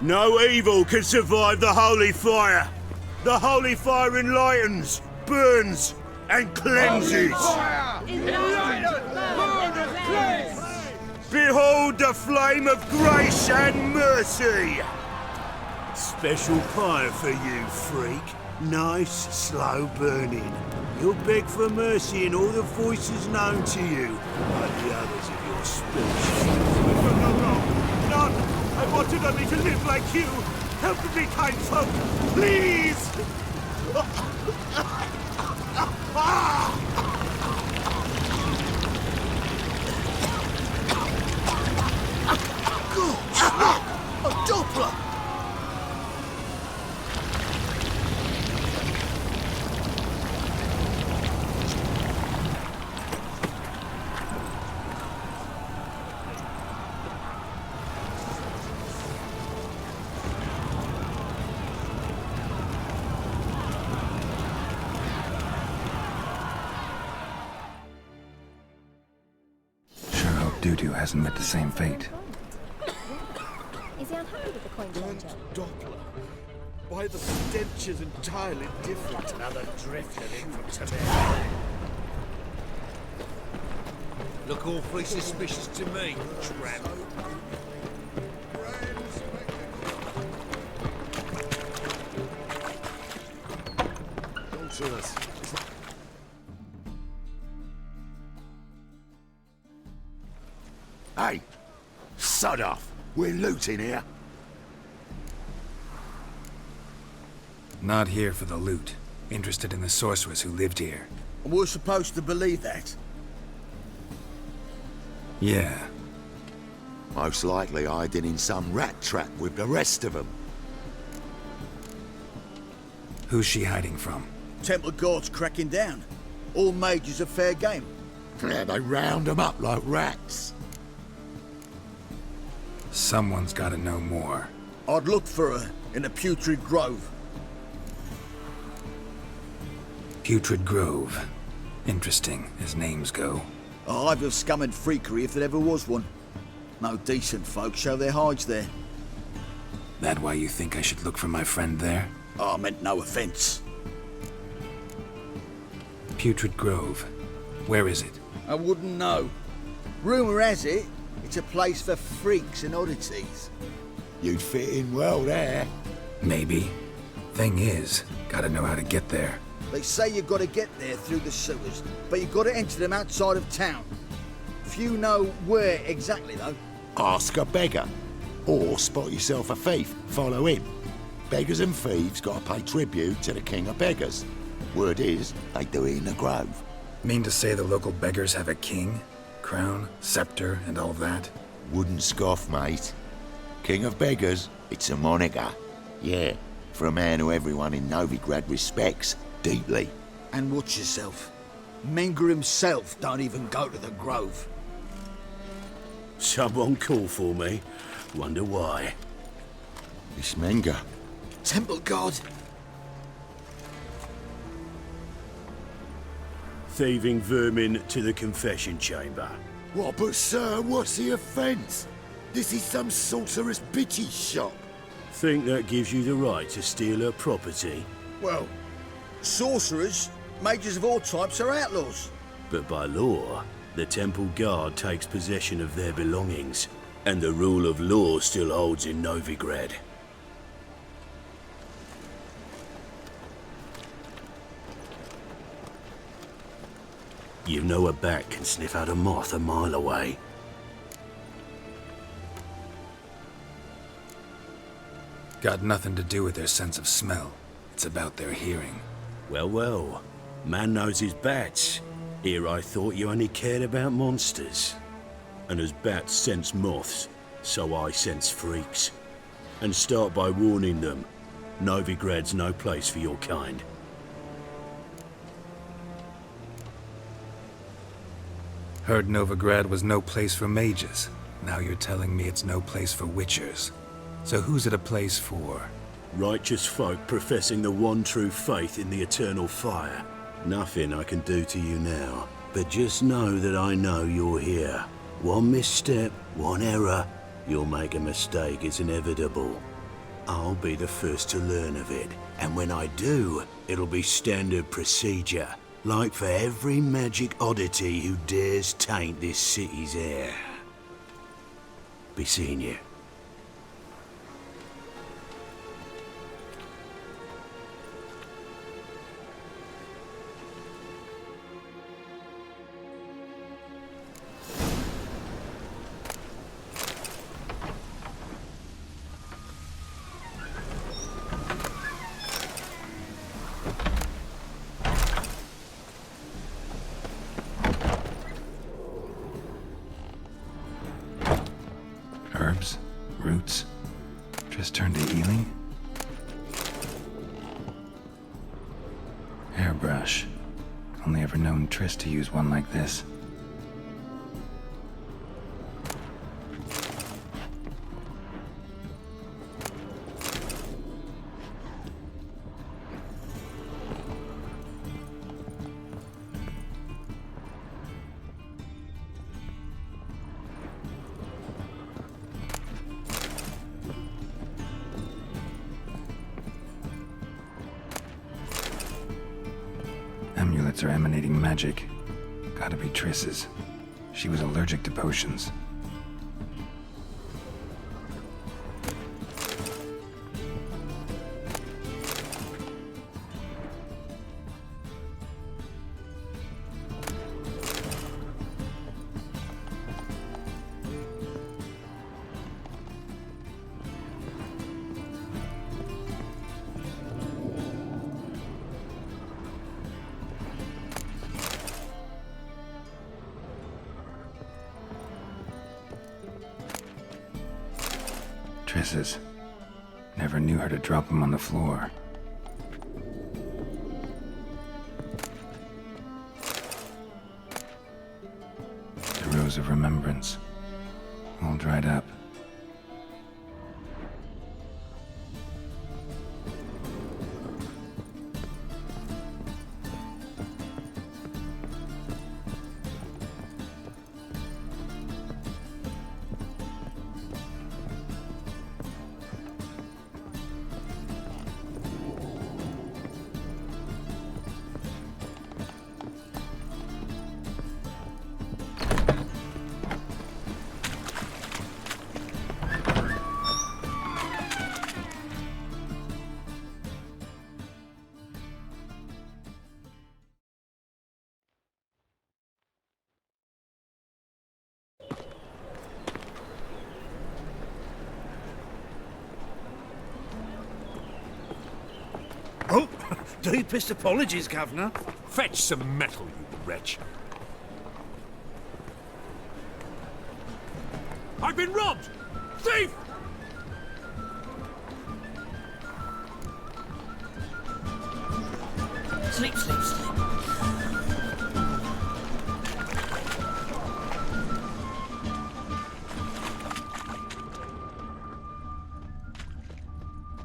No evil can survive the holy fire. The holy fire enlightens, burns, and cleanses. Behold the flame of grace and mercy. Special pyre for you, freak. Nice, slow burning. You'll beg for mercy in all the voices known to you, like the others of your species. None! I wanted only to live like you! Help me, kind folk! Please! A Doppler! Doo-doo hasn't met the same fate. Is he unhappy with the coin changer? Doppler. Why, the stench is entirely different. Another drifter in from Tibet. Look awfully suspicious to me, tramp. Don't shoot us. Hey! Sod off! We're looting here. Not here for the loot. Interested in the sorceress who lived here. We're supposed to believe that. Yeah. Most likely hiding in some rat trap with the rest of them. Who's she hiding from? Temple Guard's cracking down. All mages are fair game. Yeah, they round them up like rats. Someone's gotta know more. I'd look for her in the Putrid Grove. Putrid Grove. Interesting, as names go. A hive of scum and freakery if there ever was one. No decent folk show their hides there. That why you think I should look for my friend there? I meant no offence. Putrid Grove. Where is it? I wouldn't know. Rumour has it, it's a place for freaks and oddities. You'd fit in well there. Maybe. Thing is, gotta know how to get there. They say you've got to get there through the sewers, but you've got to enter them outside of town. Few know where exactly, though. Ask a beggar. Or spot yourself a thief, follow him. Beggars and thieves gotta pay tribute to the king of beggars. Word is, they do it in the grove. Mean to say the local beggars have a king? Crown, scepter, and all that? Wouldn't scoff, mate. King of beggars, it's a moniker. Yeah, for a man who everyone in Novigrad respects deeply. And watch yourself. Menger himself don't even go to the grove. Someone call for me. Wonder why. It's Menger. Temple Guard. Thieving vermin to the confession chamber. What, but sir, what's the offence? This is some sorcerer's bitchy shop. Think that gives you the right to steal her property? Well, sorcerers, mages of all types are outlaws. But by law, the Temple Guard takes possession of their belongings, and the rule of law still holds in Novigrad. You know a bat can sniff out a moth a mile away. Got nothing to do with their sense of smell. It's about their hearing. Well, well. Man knows his bats. Here I thought you only cared about monsters. And as bats sense moths, so I sense freaks. And start by warning them, Novigrad's no place for your kind. Heard Novigrad was no place for mages. Now you're telling me it's no place for witchers. So who's it a place for? Righteous folk professing the one true faith in the eternal fire. Nothing I can do to you now, but just know that I know you're here. One misstep, one error, you'll make a mistake, it's inevitable. I'll be the first to learn of it. And when I do, it'll be standard procedure. Like for every magic oddity who dares taint this city's air. Be seeing you. Herbs? Roots? Just turned to healing? Hairbrush. Only ever known Triss to use one like this. Amulets are emanating magic. Gotta be Triss's. She was allergic to potions. Triss's. Never knew her to drop them on the floor. The Rose of Remembrance. All dried up. Oh, deepest apologies, Governor. Fetch some metal, you wretch. I've been robbed! Thief! Sleep, sleep, sleep.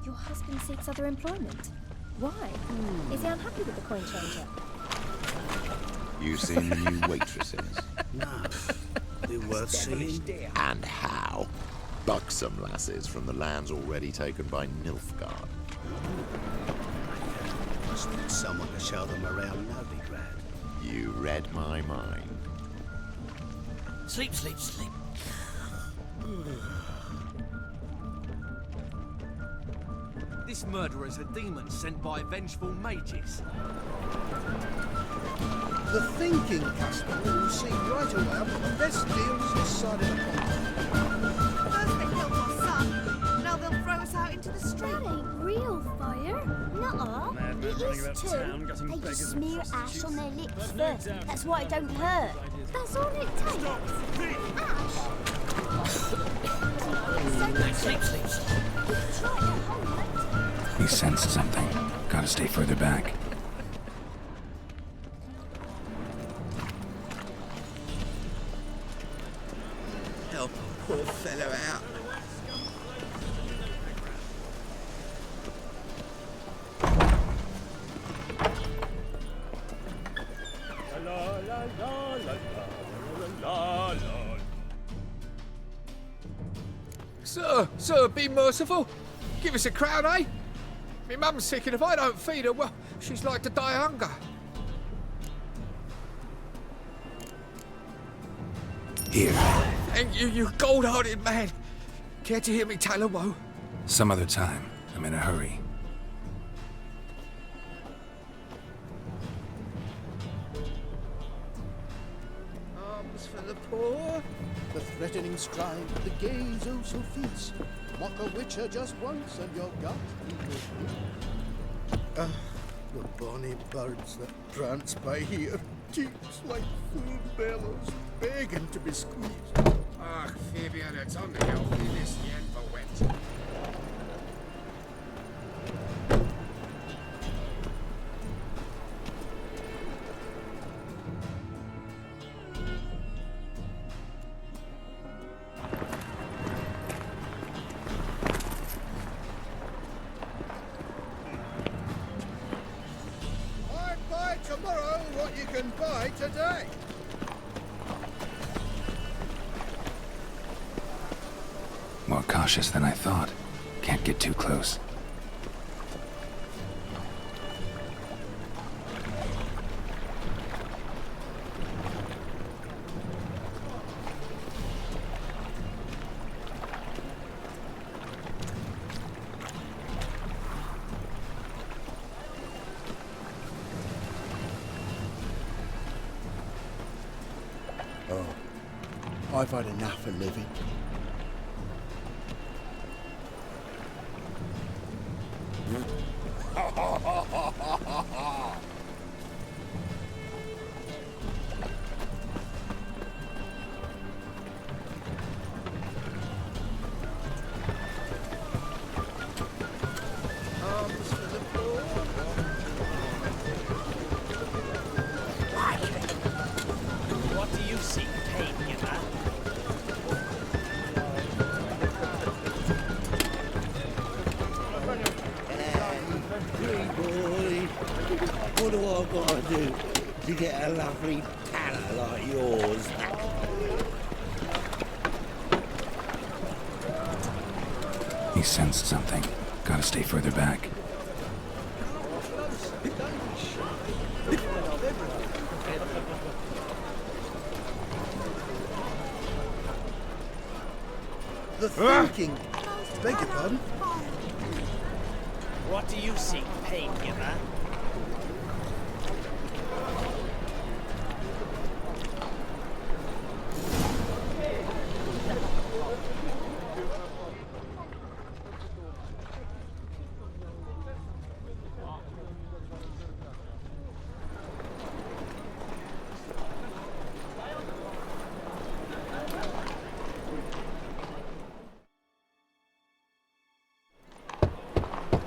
Your husband seeks other employment. Why? Is he unhappy with the coin changer? You seen the new waitresses? No, they're worth seeing. And how? Buxom lasses from the lands already taken by Nilfgaard. Must need someone to show them around Novigrad. You read my mind. Sleep, sleep, sleep. This murderer is a demon sent by vengeful mages. The thinking customer will see right away I've got the best deals this side of the pond. First they killed my son, now they'll throw us out into the street. That ain't real fire. Nuh-uh. It is too. They just smear ash on their lips first. That's why it don't hurt. That's all it takes. Ash. Sleep, sleep, sleep. Try it at home later. He sensed something. Gotta stay further back. Help a poor fellow out. Sir, be merciful. Give us a crown, eh? Me mum's sick, and if I don't feed her, well, she's like to die of hunger. Here. Thank you, you gold-hearted man. Care to hear me tell a woe? Some other time. I'm in a hurry. Arms for the poor. The threatening stride, the gaze oh so fierce. Mock a witcher just once and your gut The bonny birds that prance by here, cheeks like full bellows, begging to be squeezed. Ach, Fabian, it's on the hill. This yen for wet. Buy tomorrow what you can buy today. More cautious than I thought. Can't get too close. I've had enough of living. Arms for the poor. What do you see, pain giver? Hey boy, what do I gotta do to get a lovely talent like yours? He sensed something. Gotta stay further back. The thinking. Beg your pardon? What do you seek, pain giver?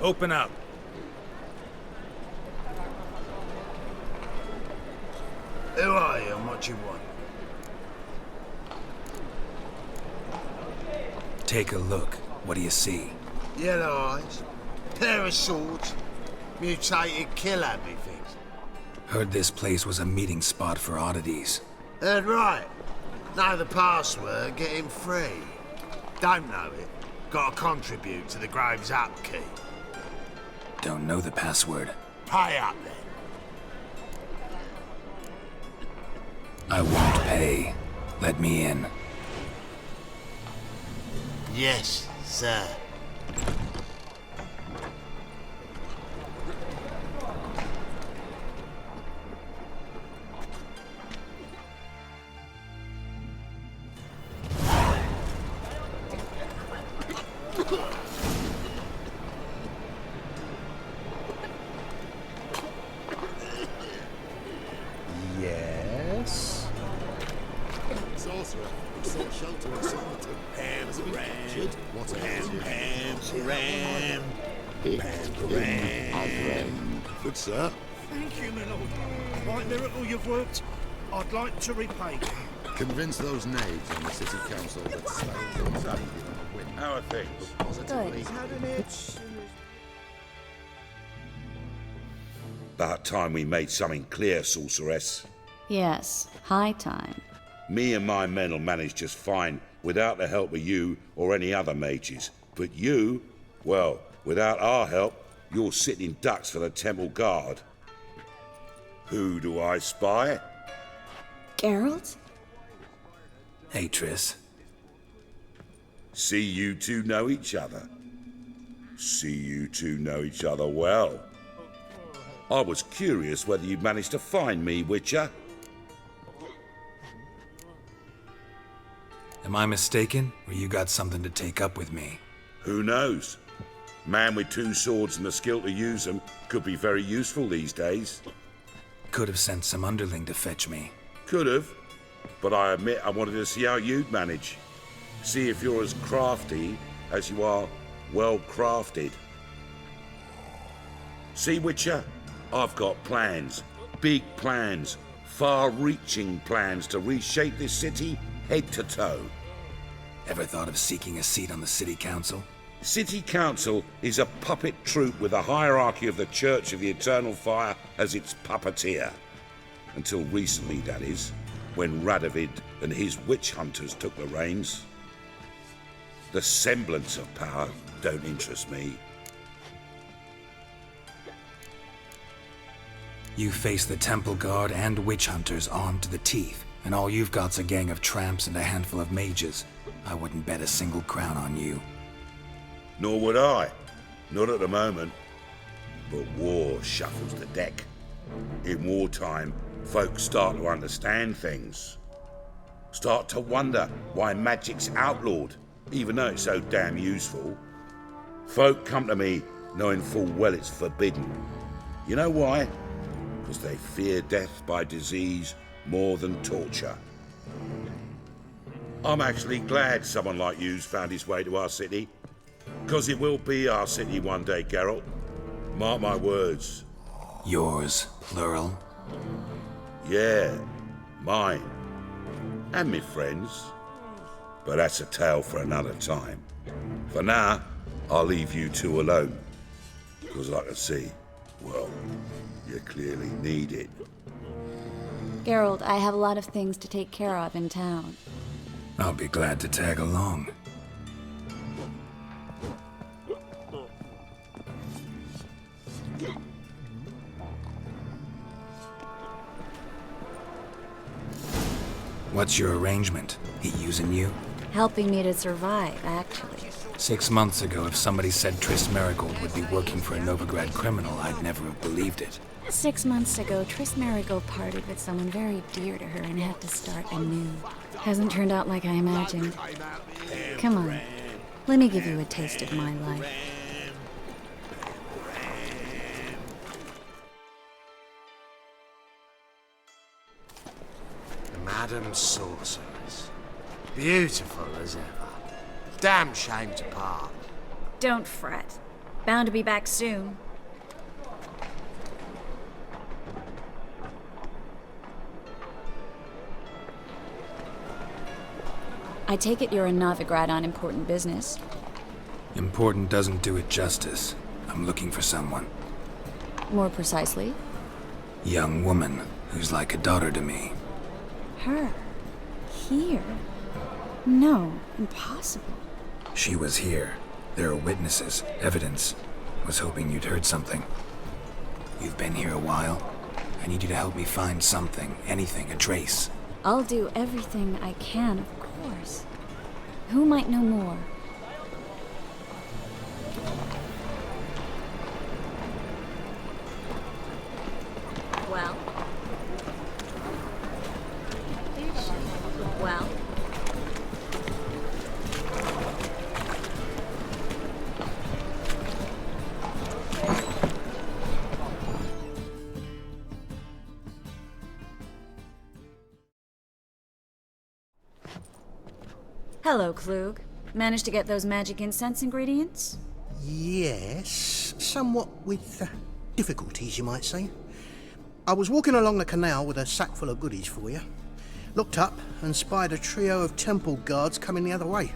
Open up. Who are you and what you want? Take a look. What do you see? Yellow eyes, pair of swords, mutated killer, methinks. Heard this place was a meeting spot for oddities. Heard right. Know the password, get him free. Don't know it, gotta contribute to the Grave's upkeep. Don't know the password. Pay up then. I won't pay. Let me in. Yes, sir. Yes. Sorcerer, sought shelter in solitude. Hams ram. What a Hams ram. Good sir. Thank you, my lord. Quite miracle you've worked. I'd like to repay. Convince those knaves on the city council that slaves are value on a win. How are things? Positively. Had an itch. About time we made something clear, sorceress. Yes, high time. Me and my men'll manage just fine without the help of you or any other mages. But you, Well, without our help, you're sitting ducks for the temple guard. Who do I spy? Geralt? Hey, Triss. See you two know each other. See you two know each other well. I was curious whether you'd managed to find me, Witcher. Am I mistaken, or you got something to take up with me? Who knows? Man with two swords and the skill to use them could be very useful these days. Could have sent some underling to fetch me. Could have, but I admit I wanted to see how you'd manage. See if you're as crafty as you are well crafted. See, Witcher, I've got plans, big plans, far-reaching plans to reshape this city head to toe. Ever thought of seeking a seat on the city council? City Council is a puppet troupe with the hierarchy of the Church of the Eternal Fire as its puppeteer. Until recently, that is, when Radovid and his witch hunters took the reins. The semblance of power don't interest me. You face the temple guard and witch hunters armed to the teeth, and all you've got's a gang of tramps and a handful of mages. I wouldn't bet a single crown on you. Nor would I. Not at the moment. But war shuffles the deck. In wartime, folks start to understand things. Start to wonder why magic's outlawed, even though it's so damn useful. Folk come to me knowing full well it's forbidden. You know why? Because they fear death by disease more than torture. I'm actually glad someone like you's found his way to our city. Because it will be our city one day, Geralt. Mark my words. Yours, plural? Yeah, mine. And me friends. But that's a tale for another time. For now, I'll leave you two alone. Because I can see, well, you clearly need it. Geralt, I have a lot of things to take care of in town. I'll be glad to tag along. What's your arrangement? He using you? Helping me to survive, actually. 6 months ago, if somebody said Triss Merigold would be working for a Novigrad criminal, I'd never have believed it. 6 months ago, Triss Merigold parted with someone very dear to her and had to start anew. Hasn't turned out like I imagined. Come on, let me give you a taste of my life. Madam Sorceress. Beautiful as ever. Damn shame to part. Don't fret. Bound to be back soon. I take it you're in Novigrad on important business. Important doesn't do it justice. I'm looking for someone. More precisely? Young woman who's like a daughter to me. Her? Here? No, impossible. She was here. There are witnesses, evidence. Was hoping you'd heard something. You've been here a while. I need you to help me find something, anything, a trace. I'll do everything I can, of course. Who might know more? Well? Well? Hello, Klug. Managed to get those magic incense ingredients? Yes, somewhat with difficulties, you might say. I was walking along the canal with a sack full of goodies for you. Looked up and spied a trio of temple guards coming the other way.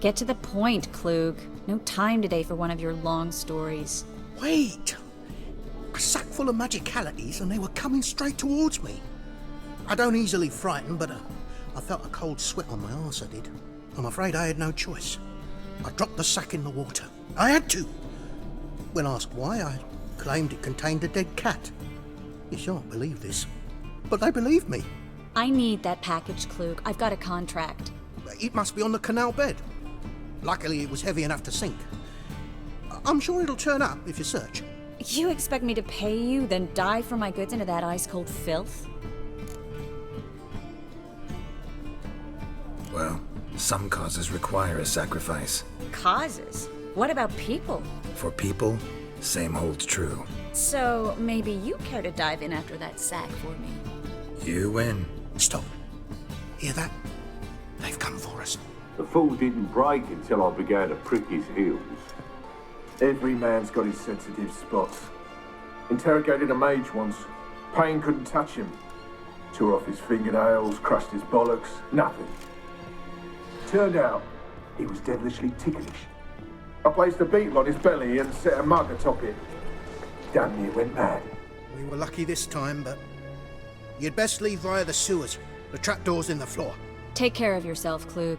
Get to the point, Klug. No time today for one of your long stories. Wait! A sack full of magicalities and they were coming straight towards me. I don't easily frighten, but I felt a cold sweat on my arse, I did. I'm afraid I had no choice. I dropped the sack in the water. I had to. When asked why, I claimed it contained a dead cat. You shan't believe this, but they believed me. I need that package, Klug. I've got a contract. It must be on the canal bed. Luckily, it was heavy enough to sink. I'm sure it'll turn up if you search. You expect me to pay you, then dive for my goods into that ice-cold filth? Well, some causes require a sacrifice. Causes? What about people? For people, same holds true. So, maybe you care to dive in after that sack for me? You win. Stop. Hear that? They've come for us. The fall didn't break until I began to prick his heels. Every man's got his sensitive spots. Interrogated a mage once. Pain couldn't touch him. Tore off his fingernails, crushed his bollocks, nothing. Turned out, he was devilishly ticklish. I placed a beetle on his belly and set a mug atop it. Damn near went mad. We were lucky this time, but you'd best leave via the sewers. The trapdoor's in the floor. Take care of yourself, Klug.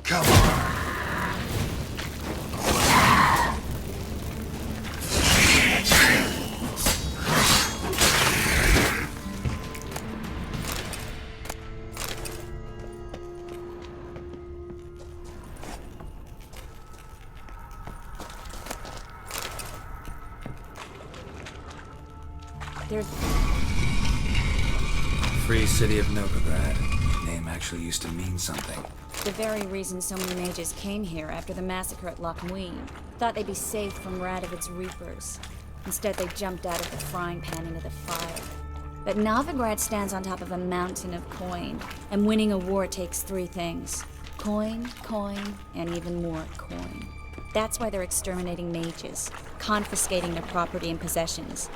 Come on. There's... Free City of Novigrad. Name actually used to mean something. The very reason so many mages came here after the massacre at Loch Muin. Thought they'd be safe from Radovid's reapers. Instead, they jumped out of the frying pan into the fire. But Novigrad stands on top of a mountain of coin, and winning a war takes three things. Coin, and even more coin. That's why they're exterminating mages, confiscating their property and possessions.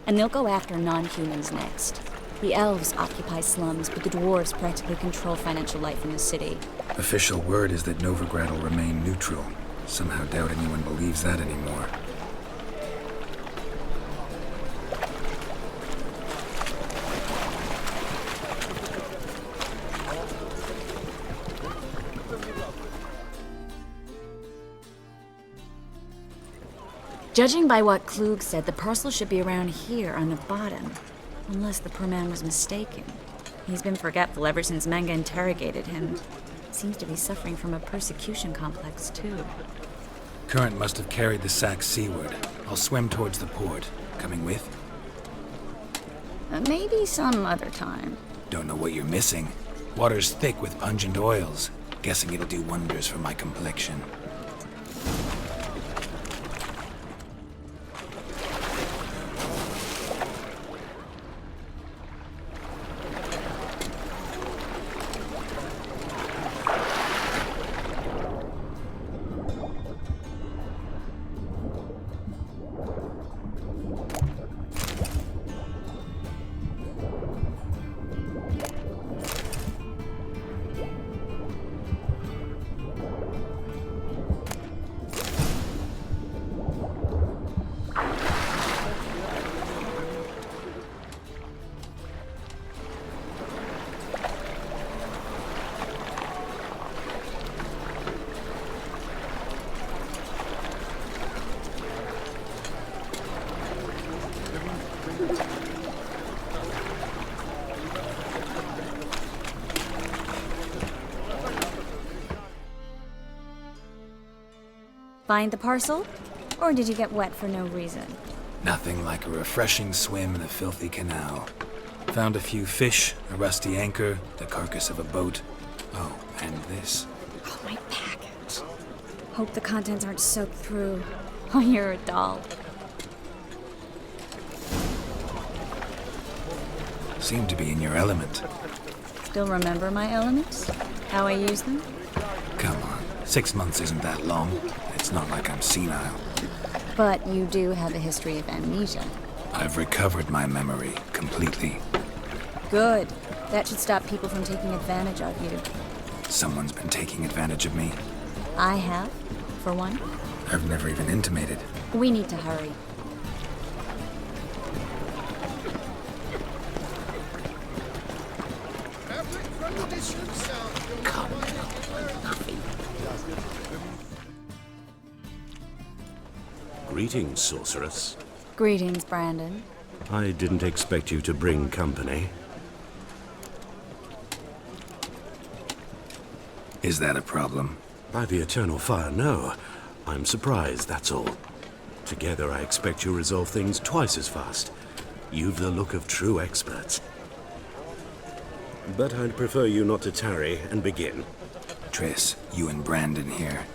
And they'll go after non-humans next. The elves occupy slums, but the dwarves practically control financial life in the city. Official word is that Novigrad will remain neutral. Somehow doubt anyone believes that anymore. Judging by what Klug said, the parcel should be around here on the bottom. Unless the poor man was mistaken. He's been forgetful ever since Manga interrogated him. Seems to be suffering from a persecution complex, too. Current must have carried the sack seaward. I'll swim towards the port. Coming with? Maybe some other time. Don't know what you're missing. Water's thick with pungent oils. Guessing it'll do wonders for my complexion. Find the parcel? Or did you get wet for no reason? Nothing like a refreshing swim in a filthy canal. Found a few fish, a rusty anchor, the carcass of a boat. Oh, and this. Oh, my package. Hope the contents aren't soaked through. Oh, you're a doll. Seem to be in your element. Still remember my elements? How I use them? Come on, 6 months isn't that long. It's not like I'm senile. But you do have a history of amnesia. I've recovered my memory completely. Good. That should stop people from taking advantage of you. Someone's been taking advantage of me. I have, for one. I've never even intimated. We need to hurry. Greetings, sorceress. Greetings, Brandon. I didn't expect you to bring company. Is that a problem? By the eternal fire, no. I'm surprised, that's all. Together, I expect you resolve things twice as fast. You've the look of true experts. But I'd prefer you not to tarry and begin. Triss, you and Brandon here.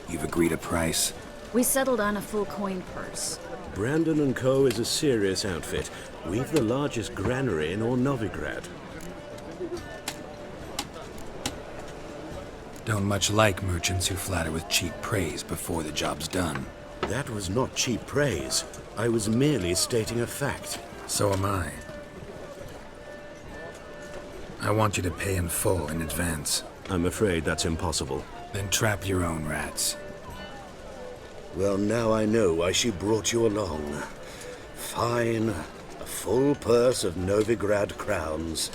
You've agreed a price? We settled on a full coin purse. Brandon & Co. is a serious outfit. We've the largest granary in all Novigrad. Don't much like merchants who flatter with cheap praise before the job's done. That was not cheap praise. I was merely stating a fact. So am I. I want you to pay in full in advance. I'm afraid that's impossible. Then trap your own rats. Well, now I know why she brought you along. Fine. A full purse of Novigrad crowns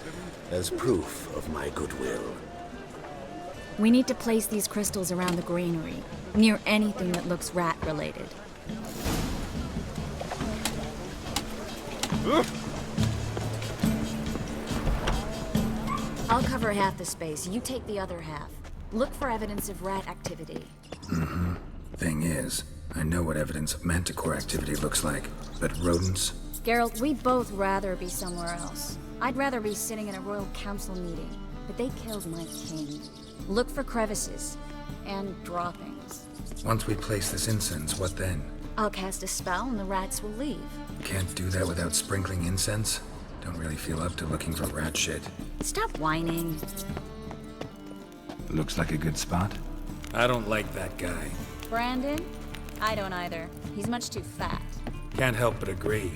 as proof of my goodwill. We need to place these crystals around the granary, near anything that looks rat-related. I'll cover half the space, you take the other half. Look for evidence of rat activity. Mm-hmm. Thing is, I know what evidence of manticore activity looks like, but rodents? Geralt, we'd both rather be somewhere else. I'd rather be sitting in a royal council meeting, but they killed my king. Look for crevices and droppings. Once we place this incense, what then? I'll cast a spell and the rats will leave. Can't do that without sprinkling incense? Don't really feel up to looking for rat shit. Stop whining. Looks like a good spot. I don't like that guy. Brandon? I don't either. He's much too fat. Can't help but agree.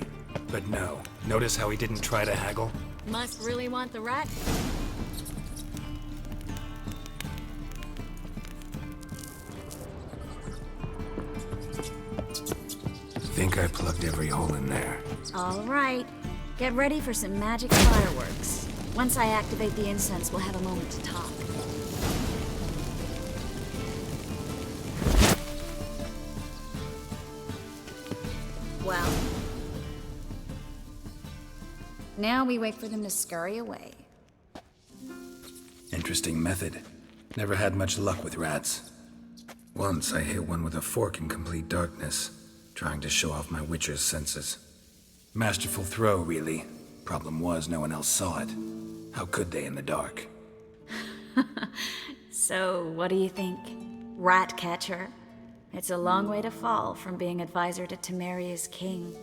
But no. Notice how he didn't try to haggle? Must really want the rat? Think I plugged every hole in there. All right. Get ready for some magic fireworks. Once I activate the incense, we'll have a moment to talk. Well. Now we wait for them to scurry away. Interesting method. Never had much luck with rats. Once I hit one with a fork in complete darkness, trying to show off my witcher's senses. Masterful throw, really. Problem was, no one else saw it. How could they in the dark? So, what do you think? Rat catcher? It's a long way to fall from being advisor to Temeria's king.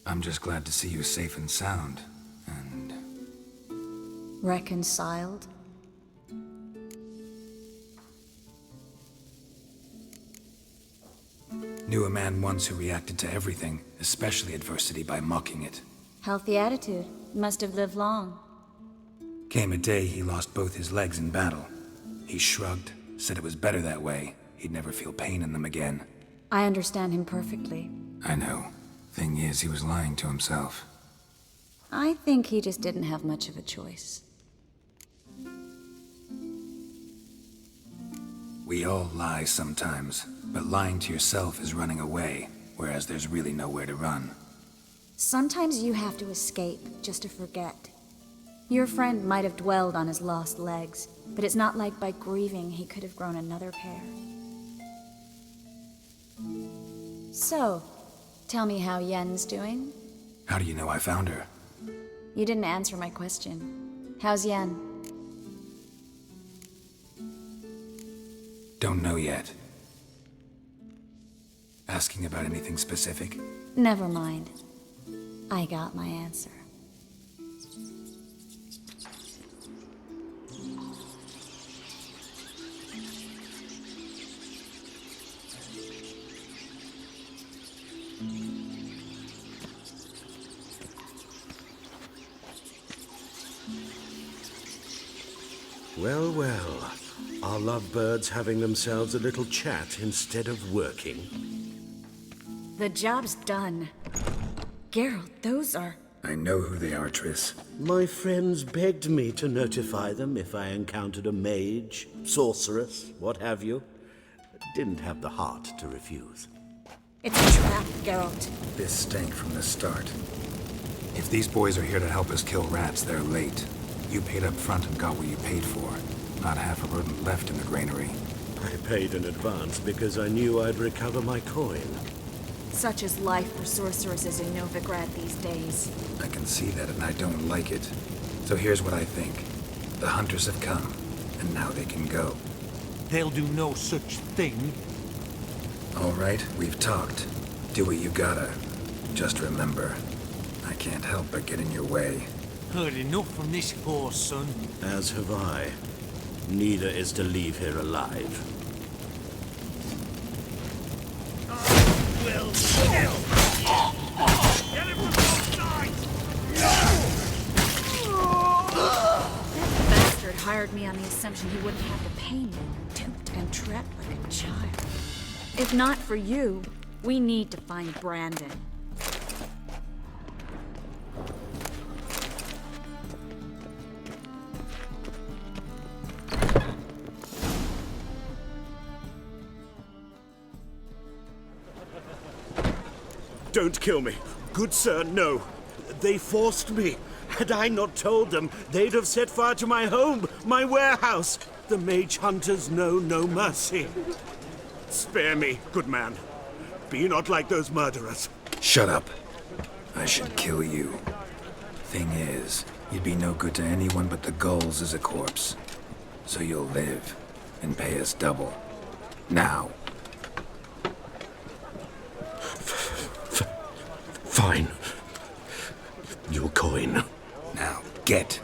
I'm just glad to see you safe and sound, and... Reconciled? Knew a man once who reacted to everything, especially adversity, by mocking it. Healthy attitude. Must have lived long. Came a day he lost both his legs in battle. He shrugged, said it was better that way. He'd never feel pain in them again. I understand him perfectly. I know. Thing is, he was lying to himself. I think he just didn't have much of a choice. We all lie sometimes, but lying to yourself is running away, whereas there's really nowhere to run. Sometimes you have to escape, just to forget. Your friend might have dwelled on his lost legs, but it's not like by grieving he could have grown another pair. So, tell me how Yen's doing? How do you know I found her? You didn't answer my question. How's Yen? Don't know yet. Asking about anything specific? Never mind. I got my answer. Well, well. Our lovebirds having themselves a little chat instead of working. The job's done. Geralt, those are... I know who they are, Triss. My friends begged me to notify them if I encountered a mage, sorceress, what have you. Didn't have the heart to refuse. It's a trap, Geralt. This stank from the start. If these boys are here to help us kill rats, they're late. You paid up front and got what you paid for. Not half a rodent left in the granary. I paid in advance because I knew I'd recover my coin. Such is life for sorceresses in Novigrad these days. I can see that and I don't like it. So here's what I think. The hunters have come, and now they can go. They'll do no such thing. All right, we've talked. Do what you gotta. Just remember, I can't help but get in your way. Heard enough from this horse, son. As have I. Neither is to leave here alive. Will kill! Get him from both sides! That bastard hired me on the assumption he wouldn't have to pay me. Duped and trapped like a child. If not for you, we need to find Brandon. Don't kill me. Good sir, no. They forced me. Had I not told them, they'd have set fire to my home, my warehouse. The mage hunters know no mercy. Spare me, good man. Be not like those murderers. Shut up. I should kill you. Thing is, you'd be no good to anyone but the gulls as a corpse. So you'll live and pay us double. Now. Fine. Your coin. Now, get.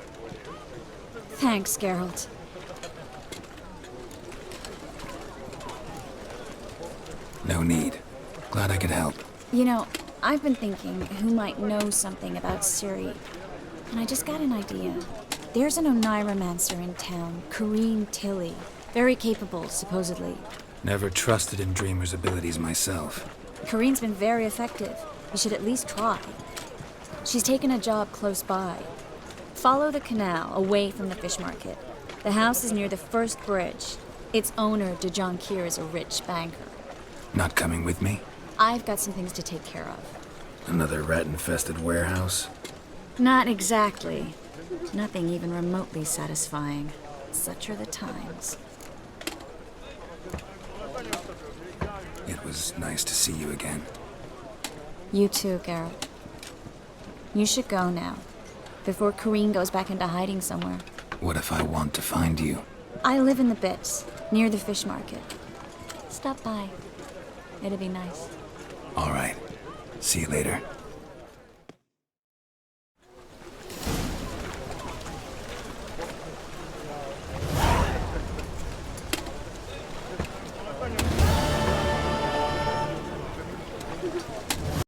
Thanks, Geralt. No need. Glad I could help. You know, I've been thinking who might know something about Ciri. And I just got an idea. There's an Oniromancer in town, Corrine Tilly. Very capable, supposedly. Never trusted in Dreamer's abilities myself. Corrine's been very effective. You should at least try. She's taken a job close by. Follow the canal away from the fish market. The house is near the first bridge. Its owner, Dejon Kier, is a rich banker. Not coming with me? I've got some things to take care of. Another rat-infested warehouse? Not exactly. Nothing even remotely satisfying. Such are the times. It was nice to see you again. You too, Geralt. You should go now, before Corrine goes back into hiding somewhere. What if I want to find you? I live in the Bits, near the fish market. Stop by. It'll be nice. All right. See you later.